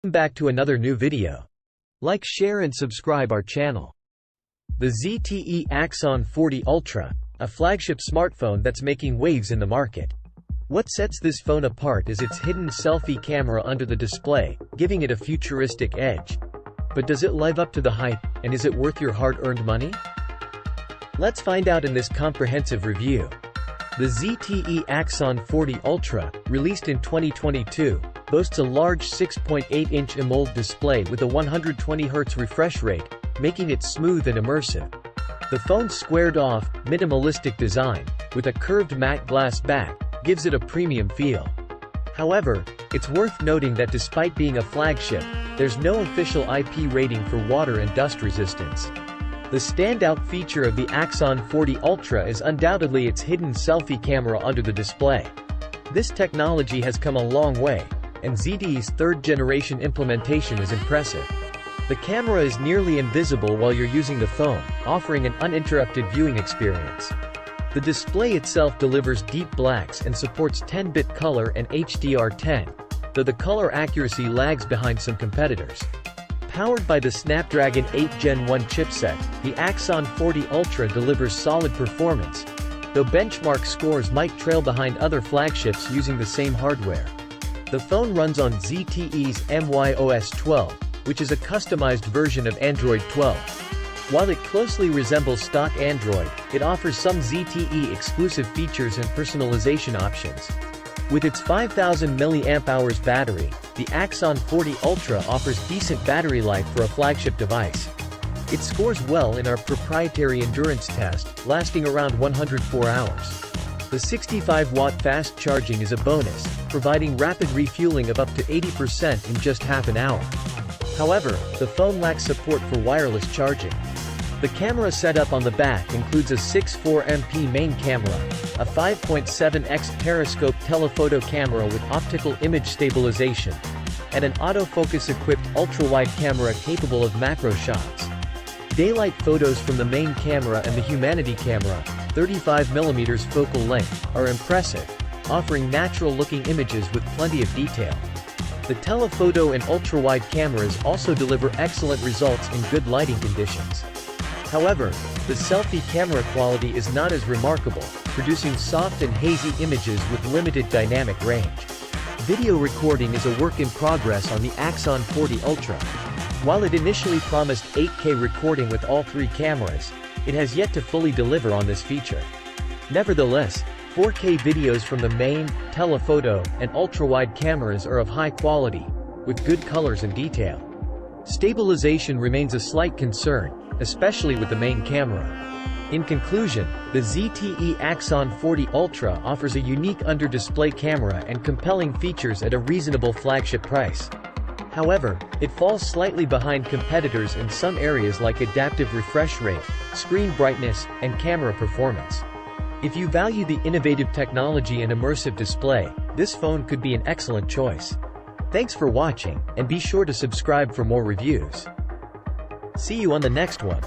Welcome back to another new video. Like, share and subscribe our channel. The ZTE Axon 40 Ultra, a flagship smartphone that's making waves in the market. What sets this phone apart is its hidden selfie camera under the display, giving it a futuristic edge. But does it live up to the hype, and is it worth your hard-earned money? Let's find out in this comprehensive review. The ZTE Axon 40 Ultra, released in 2022, boasts a large 6.8-inch AMOLED display with a 120Hz refresh rate, making it smooth and immersive. The phone's squared-off, minimalistic design, with a curved matte glass back, gives it a premium feel. However, it's worth noting that despite being a flagship, there's no official IP rating for water and dust resistance. The standout feature of the Axon 40 Ultra is undoubtedly its hidden selfie camera under the display. This technology has come a long way, and ZTE's third-generation implementation is impressive. The camera is nearly invisible while you're using the phone, offering an uninterrupted viewing experience. The display itself delivers deep blacks and supports 10-bit color and HDR10, though the color accuracy lags behind some competitors. Powered by the Snapdragon 8 Gen 1 chipset, the Axon 40 Ultra delivers solid performance, though benchmark scores might trail behind other flagships using the same hardware. The phone runs on ZTE's MyOS 12, which is a customized version of Android 12. While it closely resembles stock Android, it offers some ZTE exclusive features and personalization options. With its 5000 mAh battery, the Axon 40 Ultra offers decent battery life for a flagship device. It scores well in our proprietary endurance test, lasting around 104 hours. The 65-watt fast charging is a bonus, providing rapid refueling of up to 80% in just half an hour. However, the phone lacks support for wireless charging. The camera setup on the back includes a 6.4MP main camera, a 5.7x periscope telephoto camera with optical image stabilization, and an autofocus-equipped ultra-wide camera capable of macro shots. Daylight photos from the main camera and the humanity camera, 35mm focal length, are impressive, offering natural-looking images with plenty of detail. The telephoto and ultra-wide cameras also deliver excellent results in good lighting conditions. However, the selfie camera quality is not as remarkable, producing soft and hazy images with limited dynamic range. Video recording is a work in progress on the Axon 40 Ultra. While it initially promised 8K recording with all three cameras, it has yet to fully deliver on this feature. Nevertheless, 4K videos from the main, telephoto, and ultra-wide cameras are of high quality, with good colors and detail. Stabilization remains a slight concern, especially with the main camera. In conclusion, the ZTE Axon 40 Ultra offers a unique under-display camera and compelling features at a reasonable flagship price. However, it falls slightly behind competitors in some areas like adaptive refresh rate, screen brightness, and camera performance. If you value the innovative technology and immersive display, this phone could be an excellent choice. Thanks for watching, and be sure to subscribe for more reviews. See you on the next one.